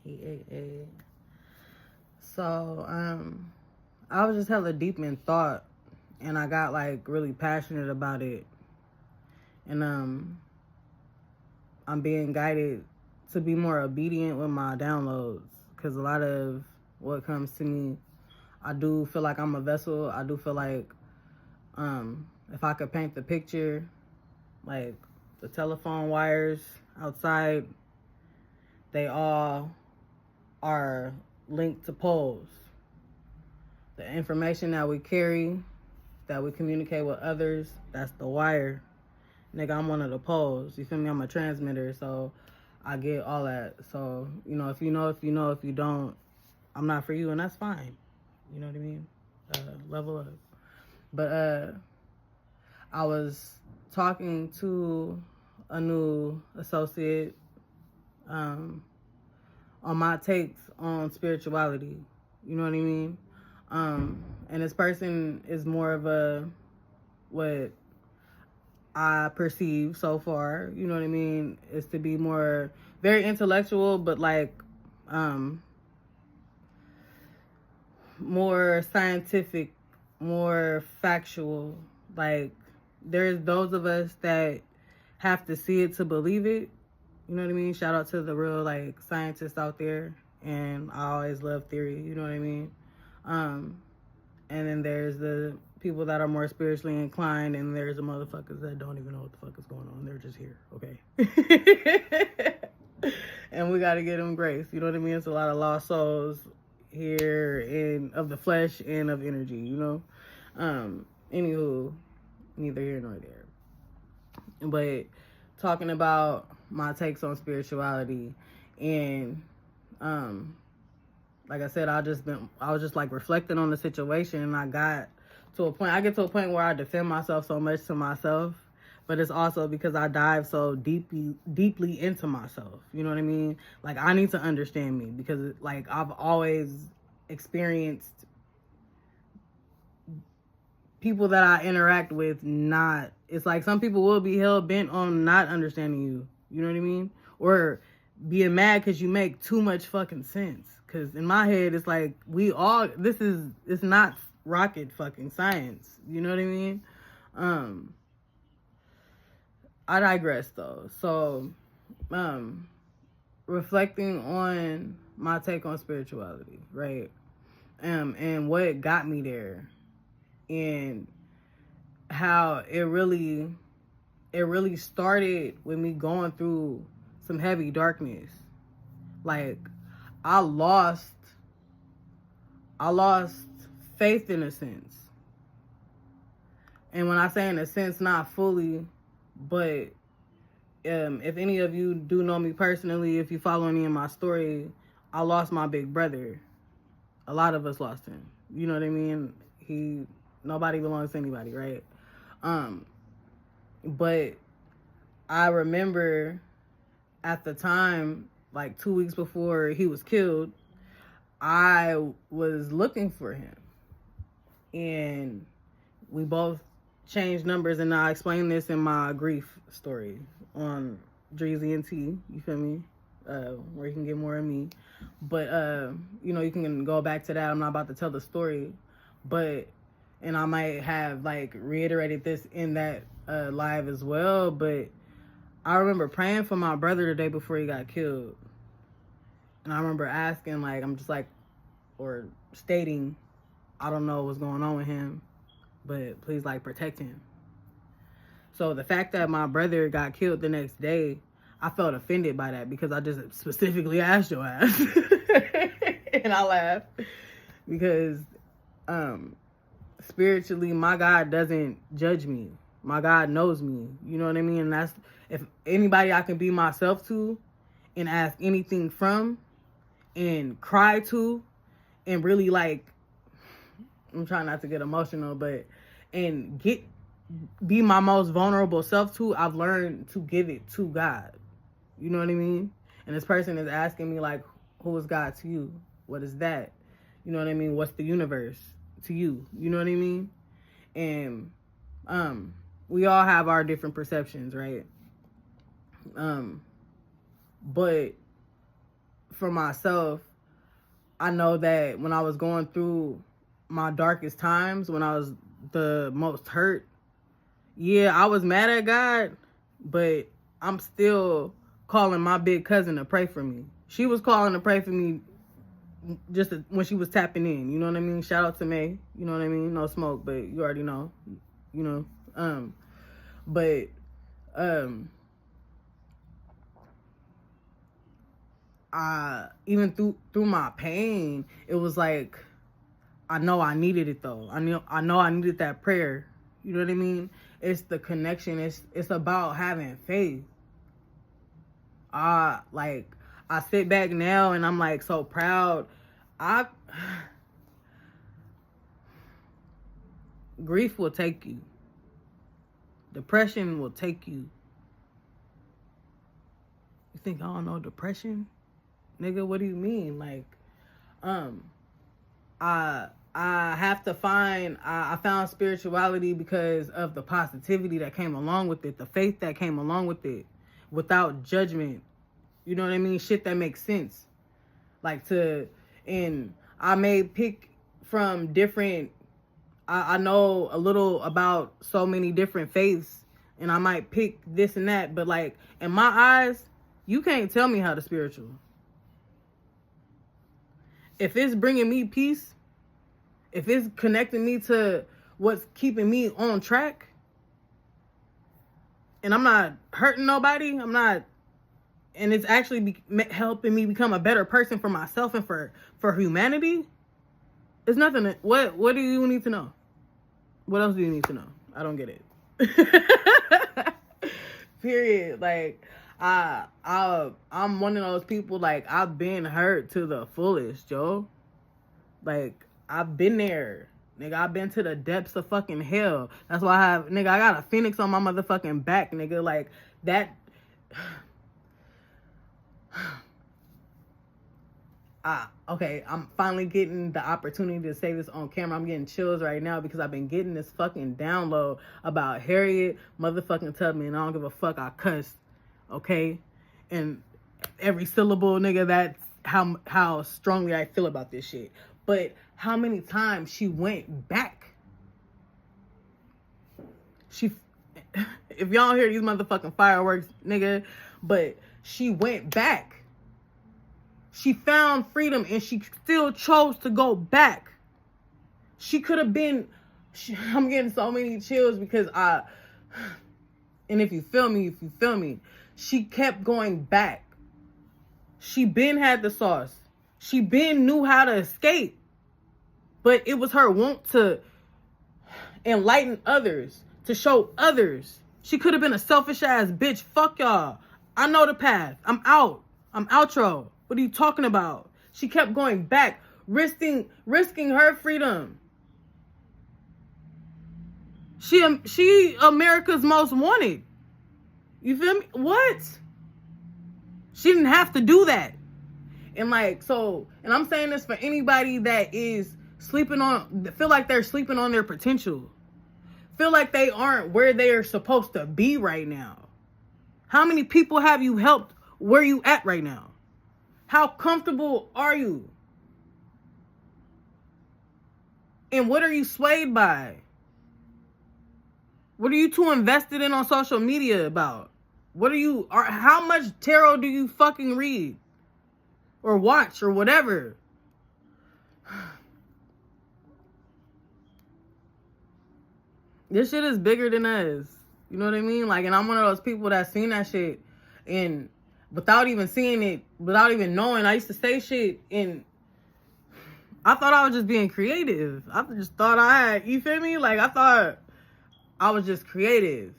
EAA. So, I was just hella deep in thought, and I got like really passionate about it, and I'm being guided to be more obedient with my downloads, because a lot of what comes to me, I do feel like I'm a vessel. I do feel like if I could paint the picture, like the telephone wires outside, they all are linked to poles. The information that we carry, that we communicate with others, that's the wire. Nigga, I'm one of the poles. You feel me? I'm a transmitter, so I get all that. So, if you know, if you know, if you don't, I'm not for you, and that's fine. You know what I mean? Level up. But I was talking to a new associate on my takes on spirituality. You know what I mean? And this person is more of a, what I perceive so far, you know what I mean, is to be more, very intellectual, but like more scientific, more factual. Like, there's those of us that have to see it to believe it. You know what I mean? Shout out to the real like scientists out there. And I always love theory. You know what I mean? And then there's the people that are more spiritually inclined, and there's the motherfuckers that don't even know what the fuck is going on. They're just here, okay? And we got to give them grace. You know what I mean? It's a lot of lost souls here of the flesh and of energy, you know? Anywho, neither here nor there. But talking about my takes on spirituality, and like I said, I was just like reflecting on the situation, and I get to a point where I defend myself so much to myself, but it's also because I dive so deeply into myself. You know what I mean? Like, I need to understand me, because like I've always experienced people that I interact with it's like some people will be hell bent on not understanding you. You know what I mean? Or being mad because you make too much fucking sense. Because in my head, it's like it's not rocket fucking science. You know what I mean? I digress though. So, reflecting on my take on spirituality, right? And what got me there, and how it really started with me going through some heavy darkness. Like, I lost faith in a sense. And when I say in a sense, not fully, but if any of you do know me personally, if you follow any of my story, I lost my big brother. A lot of us lost him. You know what I mean? Nobody belongs to anybody, right? But I remember at the time, like 2 weeks before he was killed, I was looking for him, and we both changed numbers, and I explained this in my grief story on Dreezy and T, you feel me? Where you can get more of me. But you can go back to that. I'm not about to tell the story, and I might have like reiterated this in that live as well, but I remember praying for my brother the day before he got killed. And I remember asking, like, or stating, I don't know what's going on with him, but please, like, protect him. So the fact that my brother got killed the next day, I felt offended by that, because I just specifically asked your ass. And I laughed, because spiritually, my God doesn't judge me. My God knows me. You know what I mean? And that's, if anybody I can be myself to and ask anything from and cry to, and really, like, I'm trying not to get emotional, but be my most vulnerable self to, I've learned to give it to God. You know what I mean? And this person is asking me, like, who is God to you? What is that? You know what I mean? What's the universe to you? You know what I mean? And we all have our different perceptions, right? But for myself, I know that when I was going through my darkest times, when I was the most hurt, yeah, I was mad at God, but I'm still calling my big cousin to pray for me. She was calling to pray for me just when she was tapping in, you know what I mean? Shout out to May, you know what I mean? No smoke, but you already know, you know. But I even through my pain, it was like I know I needed it though. I know I needed that prayer. You know what I mean? It's the connection. It's about having faith. I sit back now and I'm like so proud. Grief will take you. Depression will take you. You think I don't know depression? Nigga, what do you mean? Like, I have to find, I found spirituality because of the positivity that came along with it, the faith that came along with it, without judgment. You know what I mean? Shit that makes sense. And I may pick from different, I know a little about so many different faiths, and I might pick this and that, but like, in my eyes, you can't tell me how to spiritual. If it's bringing me peace, if it's connecting me to what's keeping me on track, and I'm not hurting nobody, and it's actually helping me become a better person for myself and for humanity, it's nothing. What do you need to know? What else do you need to know? I don't get it. Period. Like, I'm one of those people, like, I've been hurt to the fullest, yo. Like, I've been there. Nigga, I've been to the depths of fucking hell. That's why I got a phoenix on my motherfucking back, nigga. Like, that... Okay, I'm finally getting the opportunity to say this on camera. I'm getting chills right now because I've been getting this fucking download about Harriet motherfucking Tubman, and I don't give a fuck, I cussed, okay? And every syllable, nigga, that's how strongly I feel about this shit. But how many times she went back? If y'all hear these motherfucking fireworks, nigga, but she went back. She found freedom and she still chose to go back. She could have been... I'm getting so many chills because and if you feel me, she kept going back. She been had the sauce. She been knew how to escape. But it was her want to enlighten others, to show others. She could have been a selfish ass bitch. Fuck y'all. I know the path. I'm out. I'm outro. What are you talking about? She kept going back, risking her freedom. She America's most wanted. You feel me? What? She didn't have to do that. And like, so, and I'm saying this for anybody that is feel like they're sleeping on their potential. Feel like they aren't where they're supposed to be right now. How many people have you helped where you at right now? How comfortable are you? And what are you swayed by? What are you too invested in on social media about? How much tarot do you fucking read? Or watch or whatever? This shit is bigger than us. You know what I mean? Like, and I'm one of those people that seen that shit and without even seeing it, without even knowing, I used to say shit and I thought I was just being creative. I just thought you feel me? Like, I thought I was just creative.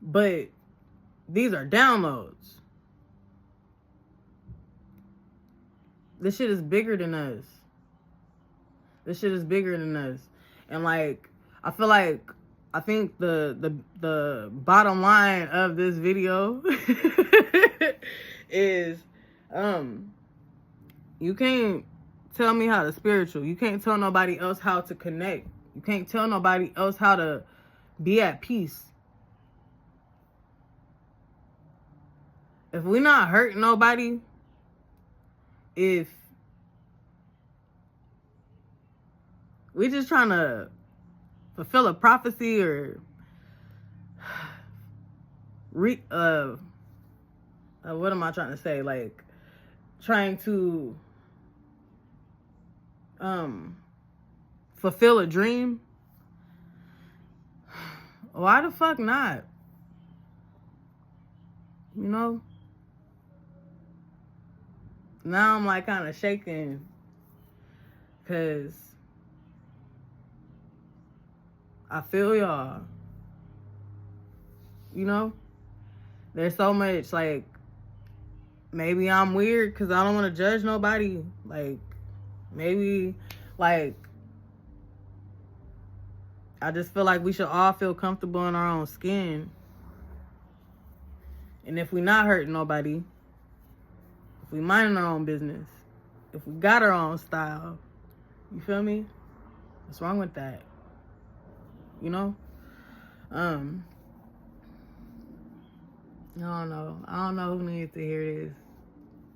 But these are downloads. This shit is bigger than us. This shit is bigger than us. And like, I think the bottom line of this video is you can't tell me how to spiritual. You can't tell nobody else how to connect. You can't tell nobody else how to be at peace. If we're not hurting nobody if we just trying to fulfill a prophecy or what am I trying to say? Like trying to fulfill a dream. Why the fuck not? You know? Now I'm like kind of shaking because I feel y'all. You know? There's so much, like, maybe I'm weird because I don't want to judge nobody. Like, maybe, like, I just feel like we should all feel comfortable in our own skin. And if we not hurting nobody, if we minding our own business, if we got our own style, you feel me? What's wrong with that? You know? I don't know. I don't know who needs to hear this.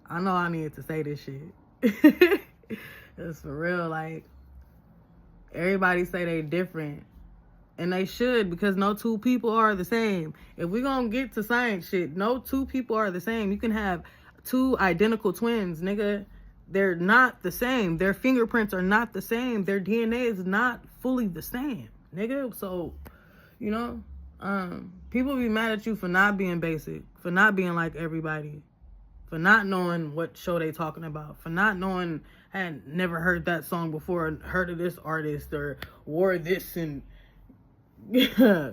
I know I need to say this shit. It's for real. Like, everybody say they different. And they should, because no two people are the same. If we gonna get to science shit, no two people are the same. You can have two identical twins, nigga. They're not the same. Their fingerprints are not the same. Their DNA is not fully the same, nigga. So, you know, people be mad at you for not being basic, for not being like everybody, for not knowing what show they talking about, for not knowing, had never heard that song before, heard of this artist, or wore this and huh.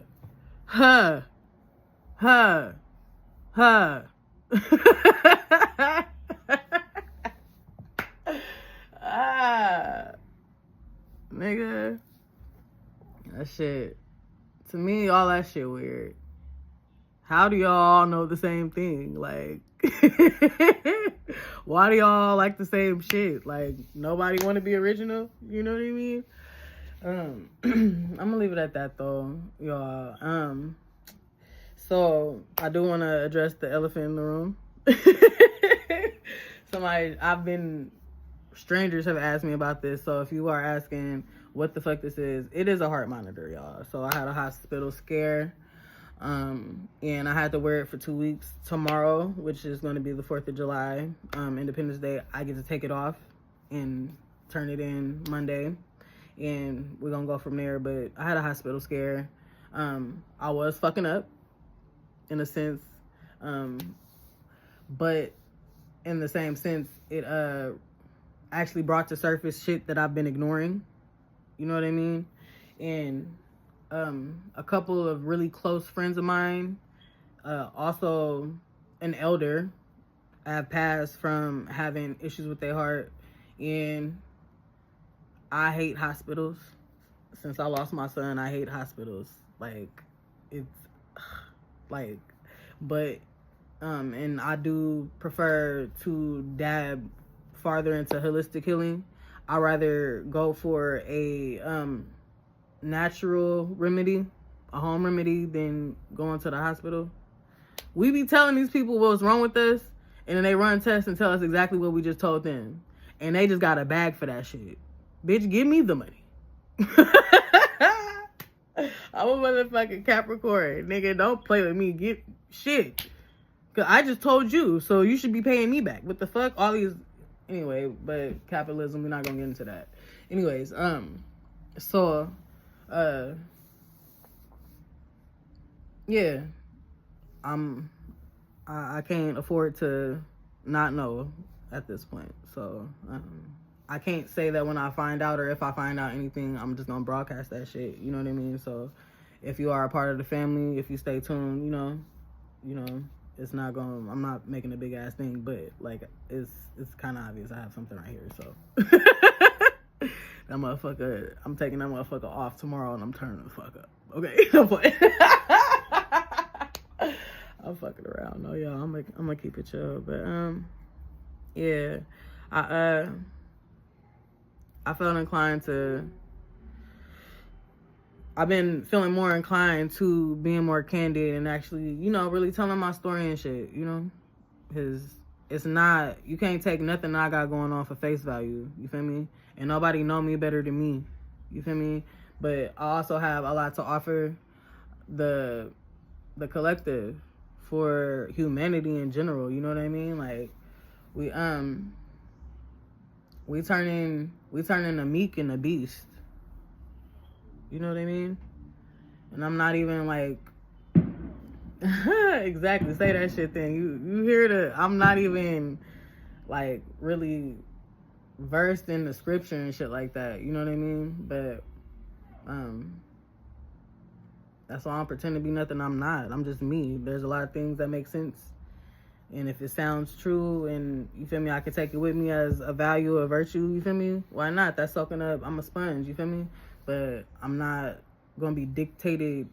Nigga, that shit, to me, all that shit weird. How do y'all know the same thing? Like, why do y'all like the same shit? Like, nobody want to be original? You know what I mean? I'm gonna leave it at that though, y'all. So I do want to address the elephant in the room. Strangers have asked me about this. So if you are asking what the fuck this is, it is a heart monitor, y'all. So I had a hospital scare, and I had to wear it for 2 weeks. Tomorrow, which is going to be the 4th of July, Independence Day, I get to take it off and turn it in Monday. And we're gonna go from there. But I had a hospital scare. I was fucking up in a sense, but in the same sense, it actually brought to surface shit that I've been ignoring. You know what I mean? And a couple of really close friends of mine, also an elder, have passed from having issues with their heart. And I hate hospitals. Since I lost my son, I hate hospitals. Like, it's like, but and I do prefer to dab farther into holistic healing. I rather go for a natural remedy, a home remedy, than going to the hospital. We be telling these people what's wrong with us, and then they run tests and tell us exactly what we just told them, and they just got a bag for that shit. Bitch, give me the money. I'm a motherfucking Capricorn. Nigga, don't play with me. Get shit. Cause I just told you, so you should be paying me back. What the fuck? All these... Anyway, but capitalism, we're not gonna get into that. Anyways, so, yeah. I can't afford to not know at this point. So, I can't say that when I find out, or if I find out anything, I'm just gonna broadcast that shit. You know what I mean? So if you are a part of the family, if you stay tuned, you know, it's not gonna, I'm not making a big ass thing, but like, it's kind of obvious I have something right here. So that motherfucker, I'm taking that motherfucker off tomorrow and I'm turning the fuck up. Okay. No play. I'm fucking around. No, y'all, I'm gonna keep it chill. But yeah, I felt inclined to, I've been feeling more inclined to being more candid and actually, you know, really telling my story and shit, you know, because it's not, you can't take nothing I got going on for face value. You feel me? And nobody know me better than me. You feel me? But I also have a lot to offer the collective, for humanity in general. You know what I mean? Like, we turning a Meek and a beast. You know what I mean? And I'm not even like exactly, say that shit then. You hear I'm not even like really versed in the scripture and shit like that. You know what I mean? But that's why I don't pretend to be nothing I'm not. I'm just me. There's a lot of things that make sense. And if it sounds true and, you feel me, I can take it with me as a value, a virtue, you feel me? Why not? That's soaking up. I'm a sponge, you feel me? But I'm not going to be dictated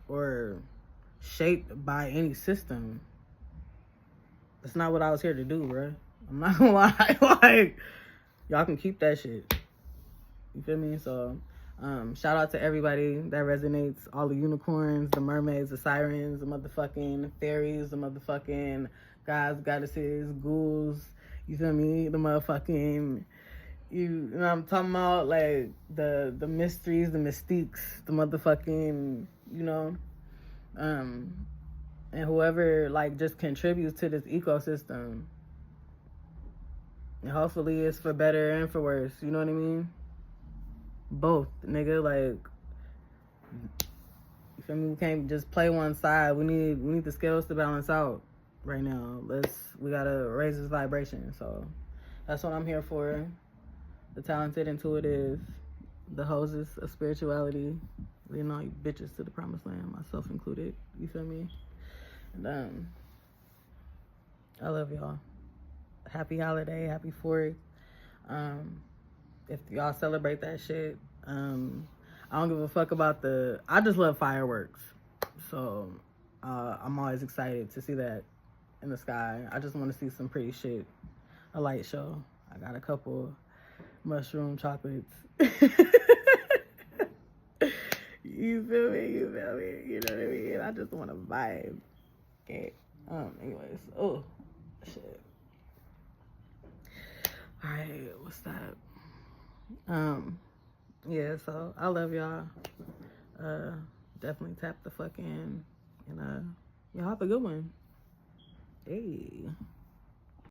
or shaped by any system. That's not what I was here to do, bro. I'm not going to lie. Like, y'all can keep that shit. You feel me? So, shout out to everybody that resonates. All the unicorns, the mermaids, the sirens, the motherfucking fairies, the motherfucking gods, goddesses, ghouls. You feel me? The motherfucking, you know what I'm talking about? Like, the mysteries, the mystiques, the motherfucking, you know, and whoever, like, just contributes to this ecosystem. And hopefully it's for better and for worse. You know what I mean? Both, nigga. Like, you feel me? We can't just play one side. We need the scales to balance out right now. We gotta raise this vibration. So that's what I'm here for. The talented, intuitive, the hoses of spirituality, leading all you bitches to the promised land, myself included. You feel me? And I love y'all. Happy holiday, happy 4th. If y'all celebrate that shit, I don't give a fuck about I just love fireworks. So I'm always excited to see that in the sky. I just want to see some pretty shit. A light show. I got a couple mushroom chocolates. You feel me? You know what I mean? I just want to vibe. Okay. Anyways. Oh, shit. Alright, what's that? Yeah, so I love y'all. Definitely tap the fuck in. And y'all have a good one. Hey.